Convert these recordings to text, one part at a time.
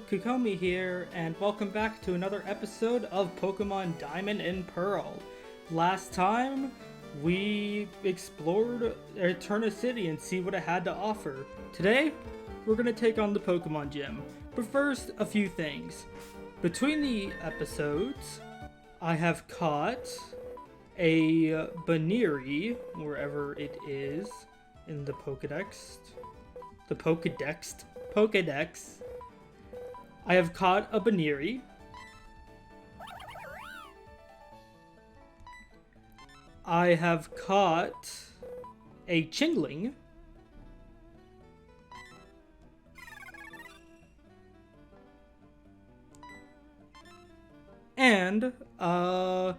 Kukomi here, and welcome back to another episode of Pokemon Diamond and Pearl. Last time, we explored Eterna City and see what it had to offer. Today, we're going to take on the Pokemon Gym. But first, a few things. Between the episodes, I have caught a meeeee, wherever it is in the Pokedex. The Pokedex. I have caught a meeeee. I have caught a Chingling. And, I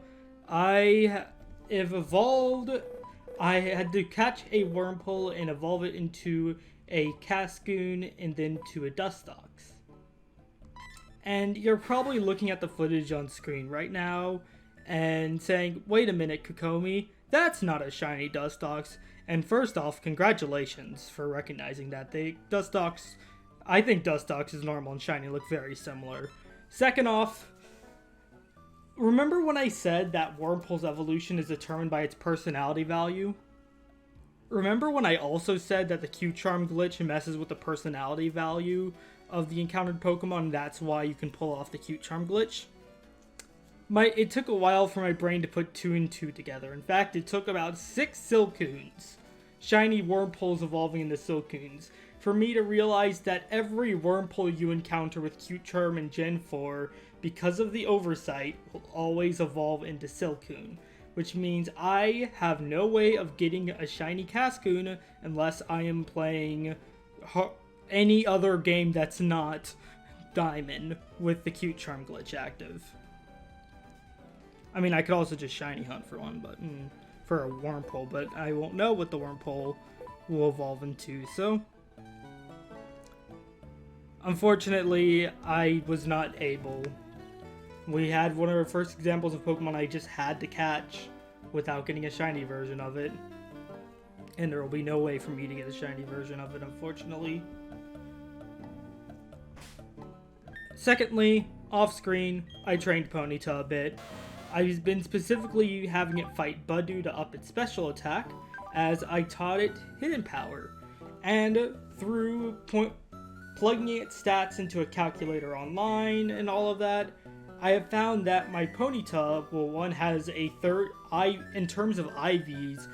have evolved. I had to catch a Wurmple and evolve it into a Cascoon and then to a Dustox. And you're probably looking at the footage on screen right now and saying, wait a minute, Kukomi, that's not a shiny Dustox. And first off, congratulations for recognizing that. I think Dustox's normal and shiny look very similar. Second off, remember when I said that Wurmple's evolution is determined by its personality value? Remember when I also said that the Q-Charm glitch messes with the personality value of the encountered Pokemon, and that's why you can pull off the Q-Charm glitch? It took a while for my brain to put 2 and 2 together. In fact, it took about 6 Silcoons, shiny Wurmples evolving into Silcoons, for me to realize that every Wurmple you encounter with Q-Charm in Gen 4, because of the oversight, will always evolve into Silcoon. Which means I have no way of getting a shiny Cascoon unless I am playing any other game that's not Diamond with the Q-Charm glitch active. I mean, I could also just shiny hunt for one, but for a Wurmple, but I won't know what the Wurmple will evolve into, so unfortunately, I was not able. We had one of our first examples of Pokemon I just had to catch without getting a shiny version of it. And there will be no way for me to get a shiny version of it, unfortunately. Secondly, off-screen, I trained Ponyta a bit. I've been specifically having it fight Budew to up its special attack, as I taught it Hidden Power. And through plugging its stats into a calculator online and all of that, I have found that my Ponyta, well, one has a in terms of IVs,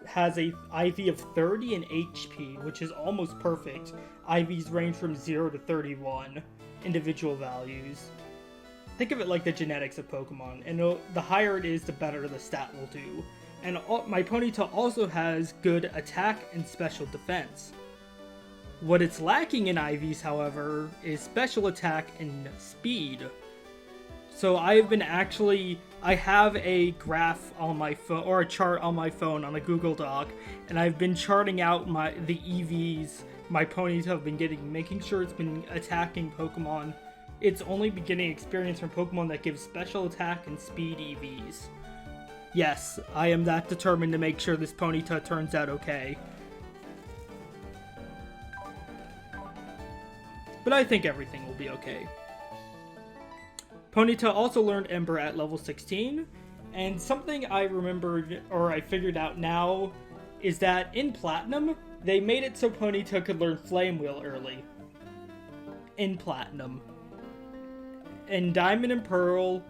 has a IV of 30 and HP, which is almost perfect. IVs range from 0 to 31 individual values. Think of it like the genetics of Pokemon, and the higher it is, the better the stat will do. And my Ponyta also has good attack and special defense. What it's lacking in IVs, however, is special attack and speed. So I have a graph on my phone, or a chart on my phone on a Google Doc, and I've been charting out the EVs my Ponyta have been getting, making sure it's been attacking Pokemon. It's only been getting experience from Pokemon that give special attack and speed EVs. Yes, I am that determined to make sure this Ponyta turns out okay. But I think everything will be okay. Ponyta also learned Ember at level 16, and something I remembered, or I figured out now, is that in Platinum, they made it so Ponyta could learn Flame Wheel early. In Platinum. In Diamond and Pearl,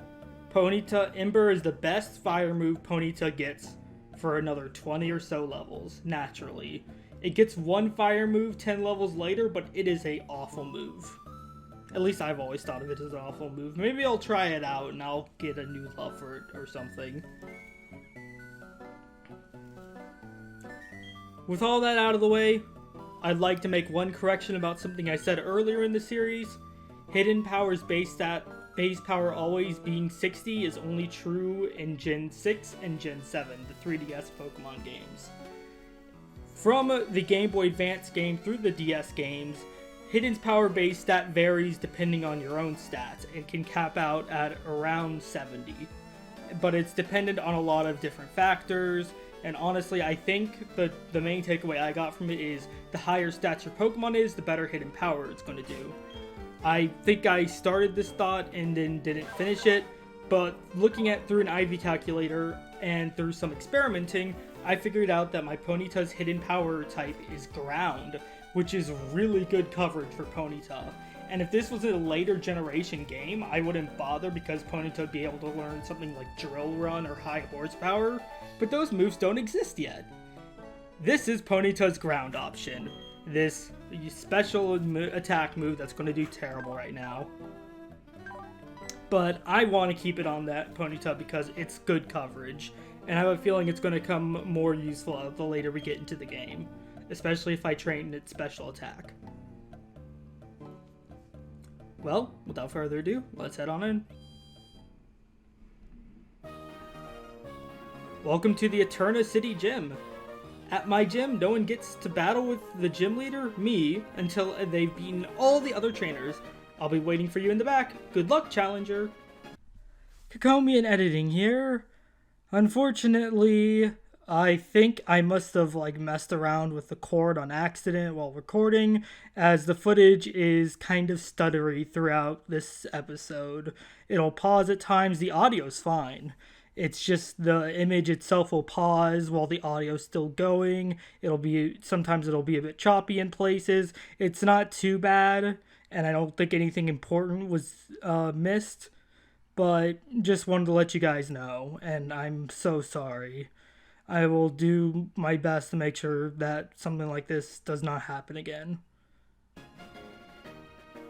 Ember is the best fire move Ponyta gets for another 20 or so levels, naturally. It gets one fire move 10 levels later, but it is an awful move. At least I've always thought of it as an awful move. Maybe I'll try it out and I'll get a new love for it or something. With all that out of the way, I'd like to make one correction about something I said earlier in the series. Hidden Power's base power always being 60 is only true in Gen 6 and Gen 7, the 3DS Pokemon games. From the Game Boy Advance game through the DS games, Hidden's power base stat varies depending on your own stats and can cap out at around 70. But it's dependent on a lot of different factors, and honestly I think the main takeaway I got from it is the higher stats your Pokemon is, the better hidden power it's going to do. I think I started this thought and then didn't finish it, but looking at through an IV calculator and through some experimenting, I figured out that my Ponyta's hidden power type is ground, which is really good coverage for Ponyta. And if this was a later generation game, I wouldn't bother because Ponyta would be able to learn something like Drill Run or High Horsepower, but those moves don't exist yet. This is Ponyta's ground option. This special attack move that's going to do terrible right now. But I want to keep it on that Ponyta because it's good coverage, and I have a feeling it's going to come more useful the later we get into the game, especially if I train its special attack. Well, without further ado, let's head on in. Welcome to the Eterna City Gym. At my gym, no one gets to battle with the gym leader, me, until they've beaten all the other trainers. I'll be waiting for you in the back. Good luck, Challenger. Kokomi and editing here. Unfortunately, I think I must have messed around with the cord on accident while recording, as the footage is kind of stuttery throughout this episode. It'll pause at times, the audio's fine. It's just the image itself will pause while the audio's still going. Sometimes it'll be a bit choppy in places. It's not too bad, and I don't think anything important was missed, but just wanted to let you guys know, and I'm so sorry. I will do my best to make sure that something like this does not happen again.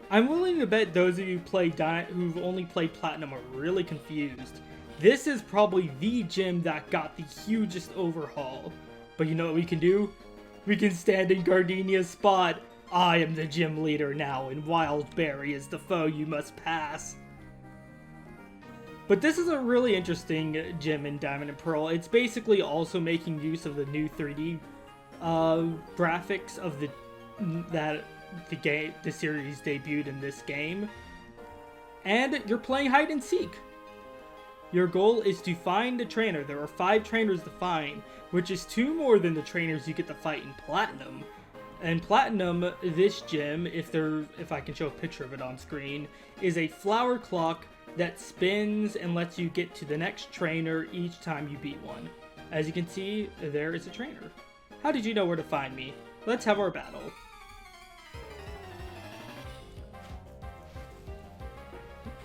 I'm willing to bet those of you who've only played Platinum are really confused. This is probably the gym that got the hugest overhaul. But you know what we can do? We can stand in Gardenia's spot. I am the gym leader now, and Wildberry is the foe you must pass. But this is a really interesting gym in Diamond and Pearl. It's basically also making use of the new 3D graphics of the series debuted in this game. And you're playing hide and seek. Your goal is to find a trainer. There are 5 trainers to find, which is 2 more than the trainers you get to fight in Platinum. And Platinum, this gym, if I can show a picture of it on screen, is a flower clock that spins and lets you get to the next trainer each time you beat one. As you can see, there is a trainer. How did you know where to find me? Let's have our battle.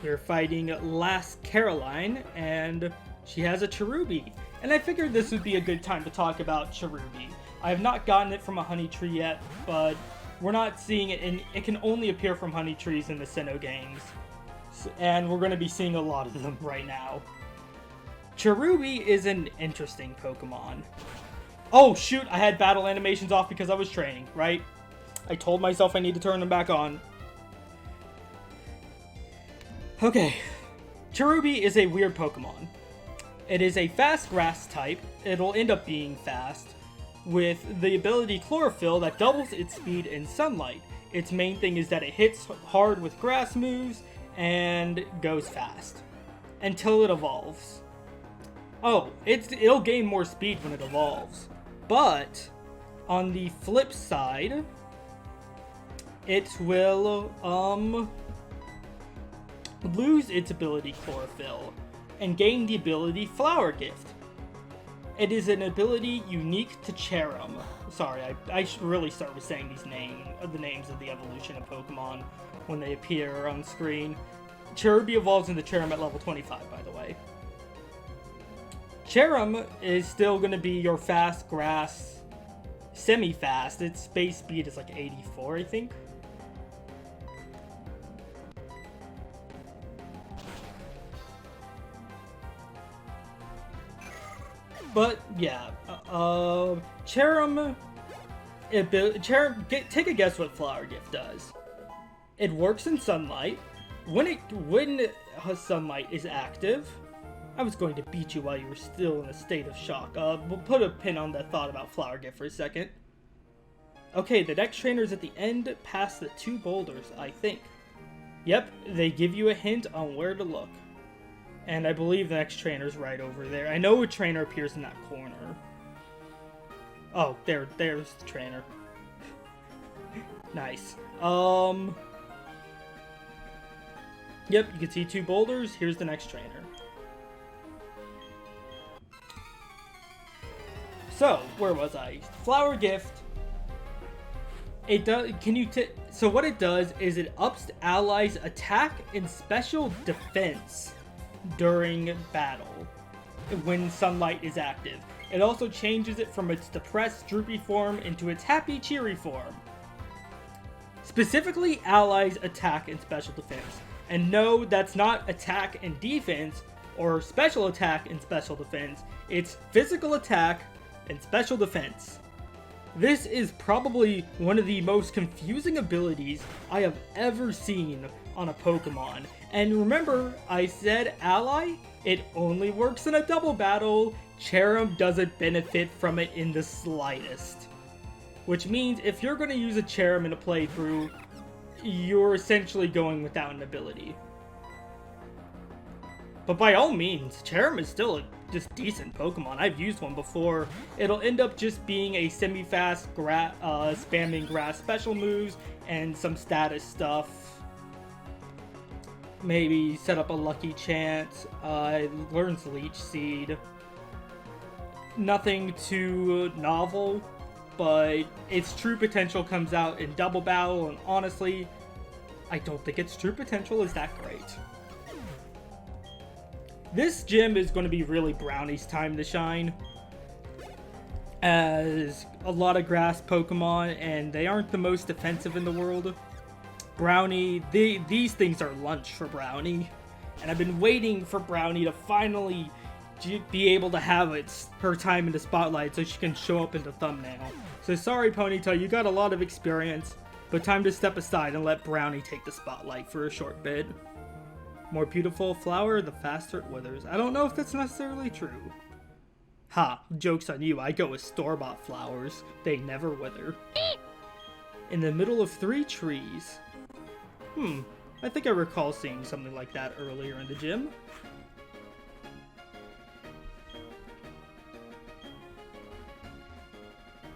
We're fighting Last Caroline, and she has a Cherubi. And I figured this would be a good time to talk about Cherubi. I have not gotten it from a honey tree yet, but we're not seeing it, and it can only appear from honey trees in the Sinnoh games. And we're going to be seeing a lot of them right now. Cherubi is an interesting Pokemon. Oh shoot, I had battle animations off because I was training, right? I told myself I need to turn them back on. Okay, Cherubi is a weird Pokemon. It is a fast grass type. It'll end up being fast, with the ability Chlorophyll that doubles its speed in sunlight. Its main thing is that it hits hard with grass moves and goes fast until it evolves. Oh, it'll gain more speed when it evolves, but on the flip side, it will lose its ability Chlorophyll and gain the ability Flower Gift. It is an ability unique to Cherum. Sorry, I should really start with saying the names of the evolution of Pokemon when they appear on screen. Cherubi evolves into Cherum at level 25, by the way. Cherum is still going to be your fast grass, semi-fast. Its base speed is like 84, I think. But yeah, Cherum, take a guess what Flower Gift does. It works in sunlight. When sunlight is active, I was going to beat you while you were still in a state of shock. We'll put a pin on that thought about Flower Gift for a second. Okay, the next trainer's at the end past the 2 boulders, I think. Yep, they give you a hint on where to look. And I believe the next trainer's right over there. I know a trainer appears in that corner. Oh, there's the trainer. Nice. Yep, you can see 2 boulders. Here's the next trainer. So, where was I? Flower gift. It does. So what it does is it ups allies' attack and special defense during battle when sunlight is active. It also changes it from its depressed, droopy form into its happy, cheery form. Specifically, allies' attack and special defense. And no, that's not attack and defense or special attack and special defense. It's physical attack and special defense. This is probably one of the most confusing abilities I have ever seen on a Pokemon. And remember, I said ally? It only works in a double battle. Cherrim doesn't benefit from it in the slightest. Which means if you're going to use a Cherrim in a playthrough, you're essentially going without an ability. But by all means, Cherrim is still a just decent Pokemon. I've used one before. It'll end up just being a semi-fast spamming grass special moves and some status stuff. Maybe set up a lucky chant. Learns Leech Seed. Nothing too novel, but its true potential comes out in double battle, and honestly, I don't think its true potential is that great. This gym is going to be really Brownie's time to shine, as a lot of grass Pokemon, and they aren't the most defensive in the world. Brownie, these things are lunch for Brownie, and I've been waiting for Brownie to finally be able to have her time in the spotlight so she can show up in the thumbnail. So sorry, Ponyta, you got a lot of experience, but time to step aside and let Brownie take the spotlight for a short bit. More beautiful flower, the faster it withers. I don't know if that's necessarily true. Ha, joke's on you, I go with store-bought flowers. They never wither. In the middle of 3 trees. I think I recall seeing something like that earlier in the gym.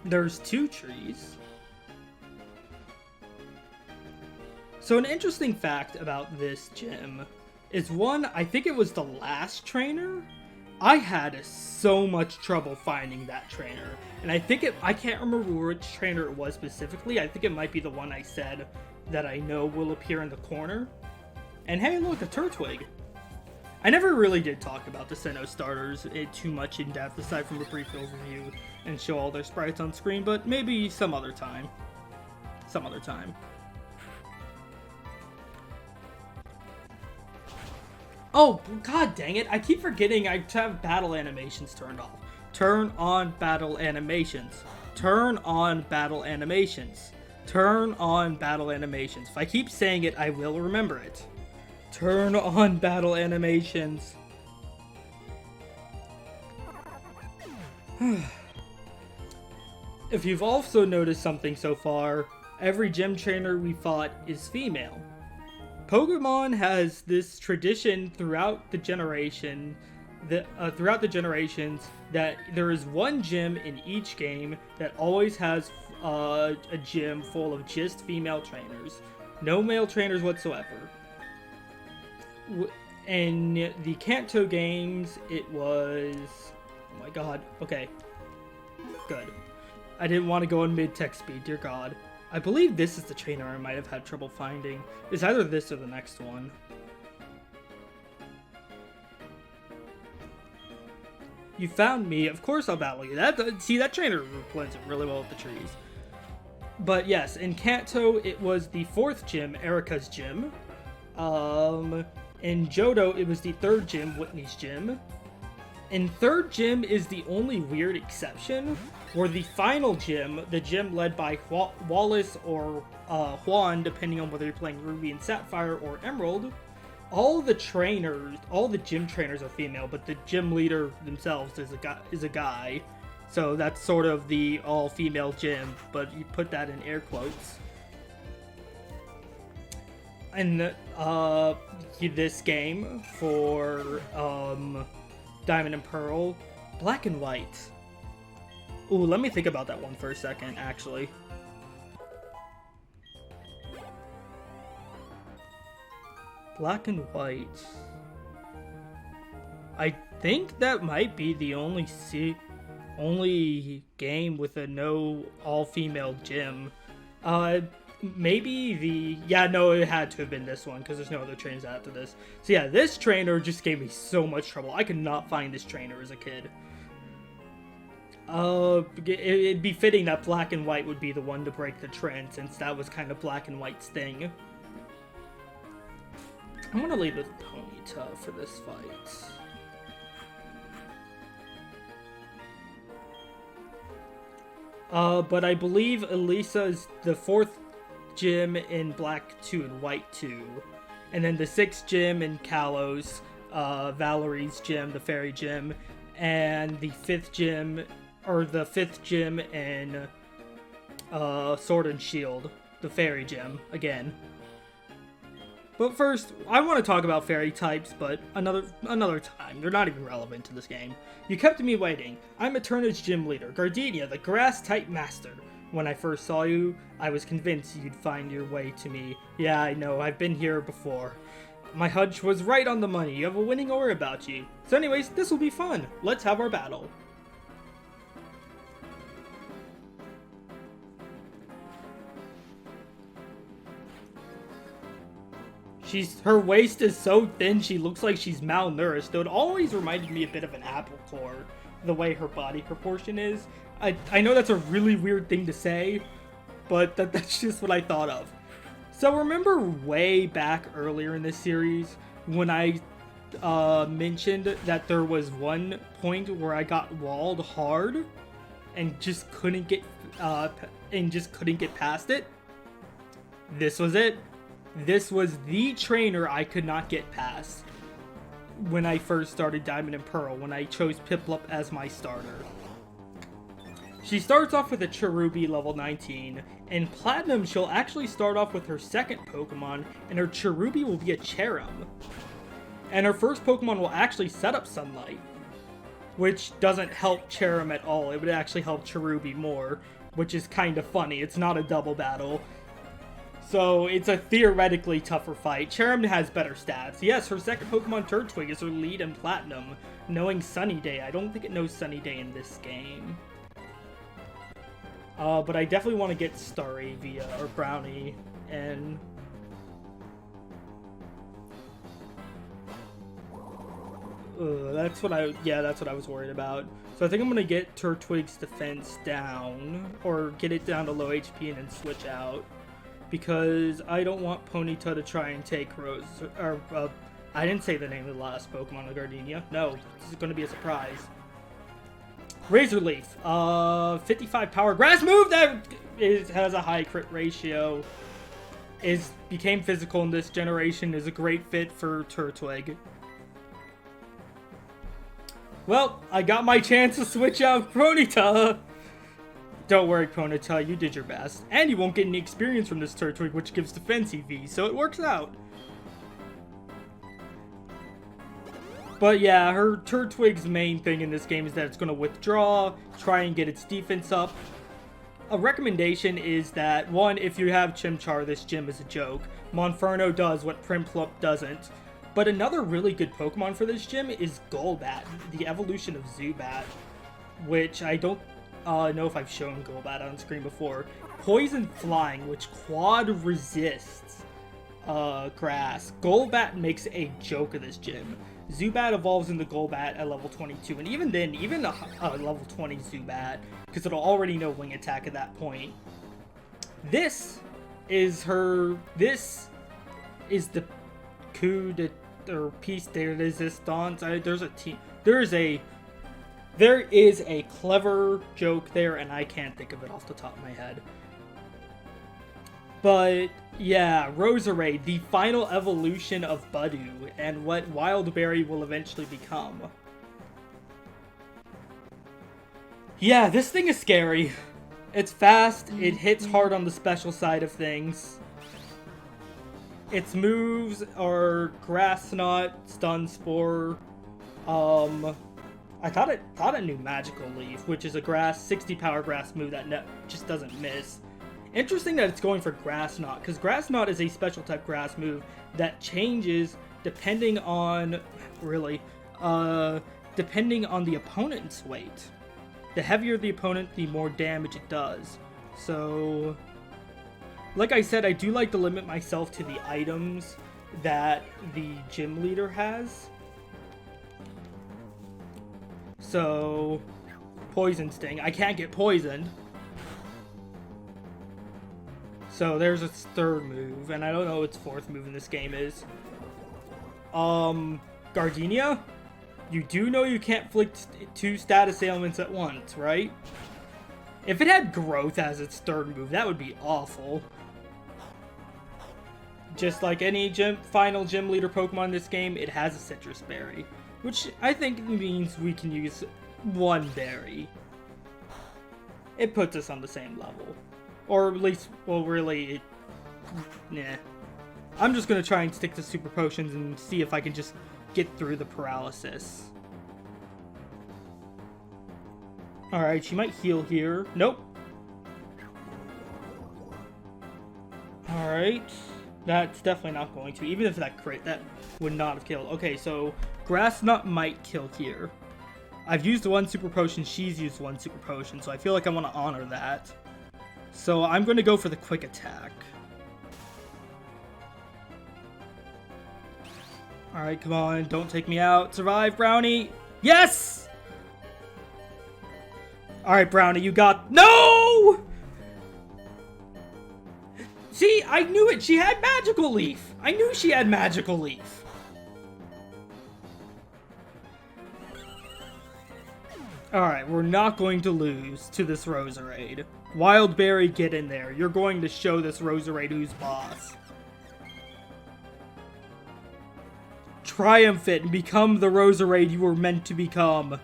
There's 2 trees. So an interesting fact about this gym is one, I think it was the last trainer. I had so much trouble finding that trainer. And I can't remember which trainer it was specifically. I think it might be the one I said that I know will appear in the corner. And hey, look, a Turtwig. I never really did talk about the Sinnoh starters too much in depth, aside from a brief overview and show all their sprites on screen, but maybe some other time. Some other time. Oh, god dang it, I keep forgetting I have battle animations turned off. Turn on battle animations. Turn on battle animations. Turn on battle animations. If I keep saying it, I will remember it. Turn on battle animations. If you've also noticed something so far, every gym trainer we fought is female. Pokemon has this tradition throughout the generations that there is one gym in each game that always has a gym full of just female trainers. No male trainers whatsoever. In the Kanto games, it was... Oh my god. Okay. Good. I didn't want to go in mid-text speed, dear god. I believe this is the trainer I might have had trouble finding. It's either this or the next one. You found me. Of course I'll battle you. That trainer blends it really well with the trees. But yes, in Kanto, it was the 4th gym, Erika's gym. In Johto, it was the 3rd gym, Whitney's gym. In 3rd gym is the only weird exception, where the final gym, the gym led by Wallace or Juan, depending on whether you're playing Ruby and Sapphire or Emerald, all the gym trainers are female, but the gym leader themselves is a guy. So that's sort of the all-female gym, but you put that in air quotes. And this game for Diamond and Pearl, Black and White. Ooh, let me think about that one for a second, actually. Black and white. I think that might be the only game with a no all-female gym. Maybe no, it had to have been this one because there's no other trainers after this. So yeah, this trainer just gave me so much trouble. I could not find this trainer as a kid. It'd be fitting that black and white would be the one to break the trend, since that was kind of black and white's thing. I'm gonna leave with Ponyta for this fight. But I believe Elisa is the 4th gym in Black 2 and White 2. And then the 6th gym in Kalos, Valerie's gym, the Fairy gym, and the 5th gym, or the 5th gym in Sword and Shield, the Fairy gym, again. But first, I want to talk about fairy types, but another time. They're not even relevant to this game. You kept me waiting. I'm Eterna's gym leader, Gardenia, the grass-type master. When I first saw you, I was convinced you'd find your way to me. Yeah, I know, I've been here before. My hunch was right on the money. You have a winning aura about you. So anyways, this will be fun. Let's have our battle. Her waist is so thin, she looks like she's malnourished, though it always reminded me a bit of an apple core, the way her body proportion is. I know that's a really weird thing to say, but that's just what I thought of. So remember way back earlier in this series, when I mentioned that there was one point where I got walled hard, and just couldn't get past it? This was it. This was the trainer I could not get past when I first started Diamond and Pearl, when I chose Piplup as my starter. She starts off with a Cherubi level 19. In Platinum, she'll actually start off with her second Pokemon, and her Cherubi will be a Cherrim. And her first Pokemon will actually set up Sunlight, which doesn't help Cherrim at all. It would actually help Cherubi more, which is kind of funny. It's not a double battle. So, it's a theoretically tougher fight. Cherrim has better stats. Yes, her second Pokemon, Turtwig, is her lead in Platinum. Knowing Sunny Day. I don't think it knows Sunny Day in this game. But I definitely want to get Starry or Brownie, and... that's what I was worried about. So I think I'm going to get Turtwig's defense down, or get it down to low HP and then switch out. Because I don't want Ponyta to try and take Rose, or, I didn't say the name of the last Pokemon of Gardenia. No, this is going to be a surprise. Razor Leaf, 55 power grass move that has a high crit ratio, became physical in this generation, is a great fit for Turtwig. Well, I got my chance to switch out Ponyta. Don't worry, Ponyta, you did your best. And you won't get any experience from this Turtwig, which gives defense EV, so it works out. But yeah, her Turtwig's main thing in this game is that it's going to withdraw, try and get its defense up. A recommendation is that, one, if you have Chimchar, this gym is a joke. Monferno does what Prinplup doesn't. But another really good Pokemon for this gym is Golbat, the evolution of Zubat, which I don't know if I've shown Golbat on screen before. Poison Flying, which quad resists grass. Golbat makes a joke of this gym. Zubat evolves into Golbat at level 22, and even then, even a level 20 Zubat, because it'll already know Wing Attack at that point. This is the coup de, or piece de resistance. There is a clever joke there, and I can't think of it off the top of my head. But yeah, Roserade, the final evolution of Budew, and what Wildberry will eventually become. Yeah, this thing is scary. It's fast, it hits hard on the special side of things. Its moves are Grass Knot, Stun Spore. I thought it knew Magical Leaf, which is a 60 power grass move that just doesn't miss. Interesting that it's going for Grass Knot, because Grass Knot is a special type grass move that changes depending on, depending on the opponent's weight. The heavier the opponent, the more damage it does. So, like I said, I do like to limit myself to the items that the gym leader has. So, Poison Sting. I can't get poisoned. So there's its third move, and I don't know what its fourth move in this game is. Gardenia? You do know you can't flick 2 status ailments at once, right? If it had Growth as its third move, that would be awful. Just like any final gym leader Pokemon in this game, it has a Citrus Berry, which I think means we can use 1 berry. It puts us on the same level. Or at least, well, really, nah. I'm just gonna try and stick to Super Potions and see if I can just get through the paralysis. Alright, she might heal here. Nope. Alright. That's definitely not going to. Even if that crit, that would not have killed. Okay, so Grass Knot might kill here. I've used 1 Super Potion, she's used 1 Super Potion, so I feel like I want to honor that. So I'm going to go for the Quick Attack. Alright, come on, don't take me out. Survive, Brownie! Yes! Alright, Brownie, you got... No! See, I knew it! She had Magical Leaf! I knew she had Magical Leaf! Alright, we're not going to lose to this Roserade. Wild Berry, get in there. You're going to show this Roserade who's boss. Triumph it and become the Roserade you were meant to become.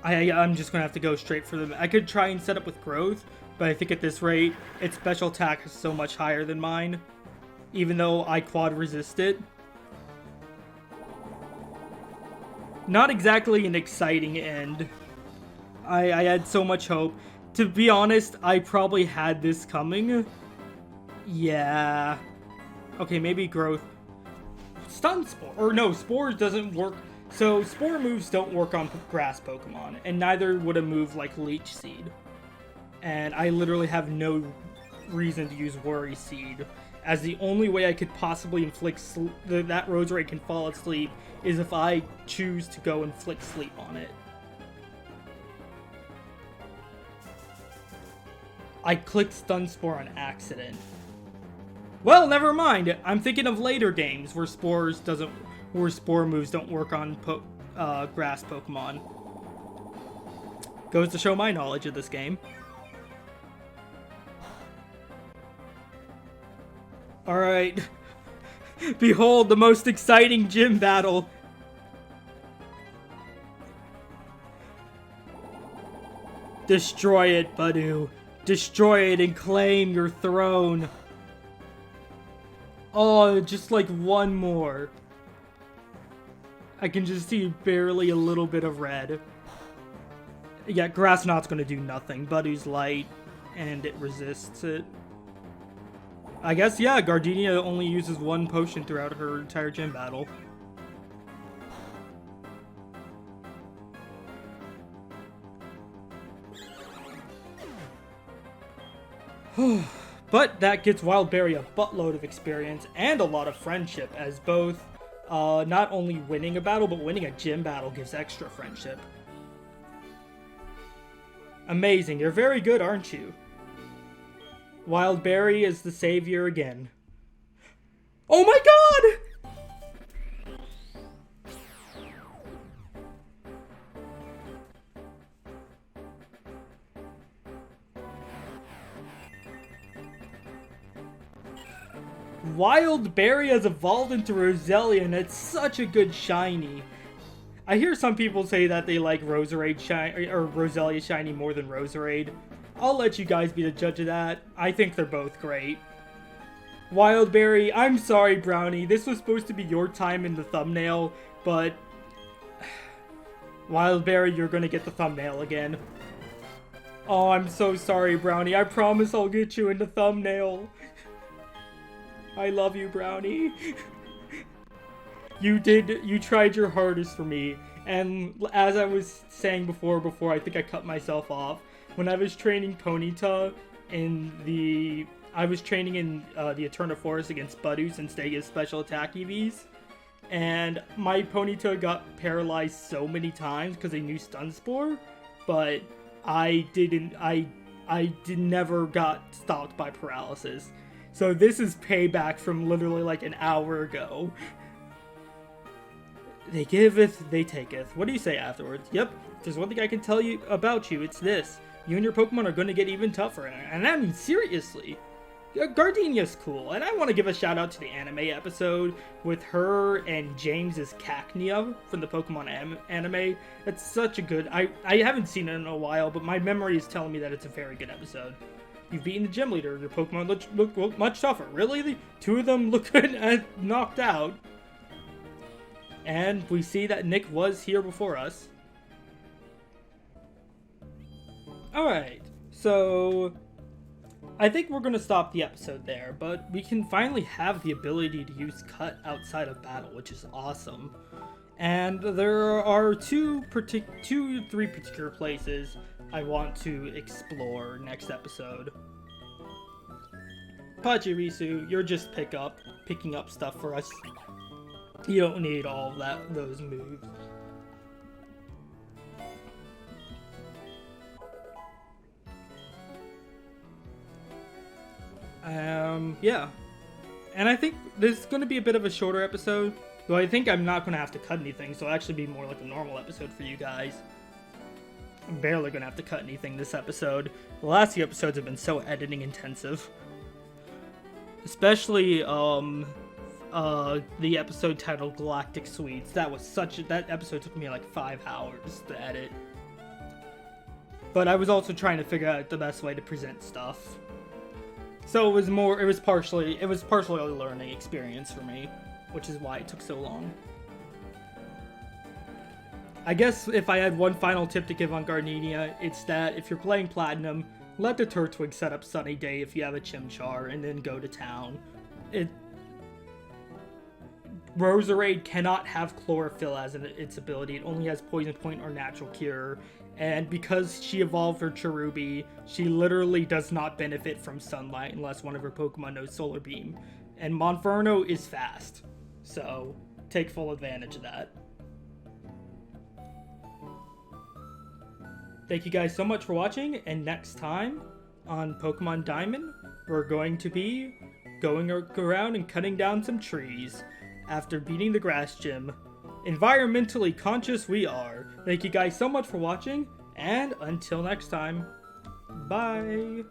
I'm just gonna have to go straight for them. I could try and set up with Growth, but I think at this rate, its special attack is so much higher than mine. Even though I quad resist it. Not exactly an exciting end. I had so much hope. To be honest, I probably had this coming. Yeah. Okay, maybe Growth. Stun Spore. Or no, Spores doesn't work. So, Spore moves don't work on grass Pokemon. And neither would a move like Leech Seed. And I literally have no reason to use Worry Seed. As the only way I could possibly inflict that Roserade can fall asleep is if I choose to go inflict sleep on it. I clicked Stun Spore on accident. Well, never mind. I'm thinking of later games where Spore moves don't work on grass Pokemon. Goes to show my knowledge of this game. Alright. Behold the most exciting gym battle. Destroy it, Budew. Destroy it and claim your throne. Oh, just like one more. I can just see barely a little bit of red. Yeah, Grass Knot's gonna do nothing. Buddy's light, and it resists it. I guess, yeah, Gardenia only uses 1 potion throughout her entire gym battle. But that gets Wild Berry a buttload of experience and a lot of friendship, as both not only winning a battle, but winning a gym battle gives extra friendship. Amazing, you're very good, aren't you? Wild Berry is the savior again. Oh my god! Wild Berry has evolved into Roselia, and it's such a good shiny. I hear some people say that they like Roserade shiny or Roselia shiny more than Roserade. I'll let you guys be the judge of that. I think they're both great. Wild Berry, I'm sorry, Brownie. This was supposed to be your time in the thumbnail, but Wild Berry, you're gonna get the thumbnail again. Oh, I'm so sorry, Brownie. I promise I'll get you in the thumbnail. I love you, Brownie. You tried your hardest for me. And as I was saying before I think I cut myself off, when I was training Ponyta I was training in the Eterna Forest against Budews and Stega's special attack EVs, and my Ponyta got paralyzed so many times because they knew Stun Spore, but I never got stopped by paralysis. So this is payback from literally like an hour ago. They giveth, they taketh. What do you say afterwards? Yep, if there's one thing I can tell you about you, it's this. You and your Pokemon are going to get even tougher, and I mean seriously. Gardenia's cool, and I want to give a shout out to the anime episode with her and James's Cacnea from the Pokemon anime. It's such a good... I haven't seen it in a while, but my memory is telling me that it's a very good episode. You've beaten the gym leader. Your Pokemon look much tougher. Really? The two of them look knocked out. And we see that Nick was here before us. Alright, so I think we're going to stop the episode there, but we can finally have the ability to use Cut outside of battle, which is awesome. And there are three particular places I want to explore next episode. Pachirisu, you're just picking up stuff for us. You don't need all of those moves. Yeah. And I think this is going to be a bit of a shorter episode, though I think I'm not going to have to cut anything, so it'll actually be more like a normal episode for you guys. I'm barely going to have to cut anything this episode. The last few episodes have been so editing intensive. Especially, the episode titled Galactic Sweets. That episode took me like 5 hours to edit. But I was also trying to figure out the best way to present stuff. So it was partially a learning experience for me, which is why it took so long. I guess if I had one final tip to give on Gardenia, it's that if you're playing Platinum, let the Turtwig set up Sunny Day if you have a Chimchar, and then go to town. Roserade cannot have Chlorophyll as its ability. It only has Poison Point or Natural Cure. And because she evolved her Cherubi, she literally does not benefit from sunlight unless one of her Pokemon knows Solar Beam. And Monferno is fast, so take full advantage of that. Thank you guys so much for watching, and next time on Pokemon Diamond, we're going to be going around and cutting down some trees after beating the grass gym. Environmentally conscious we are. Thank you guys so much for watching, and until next time, bye!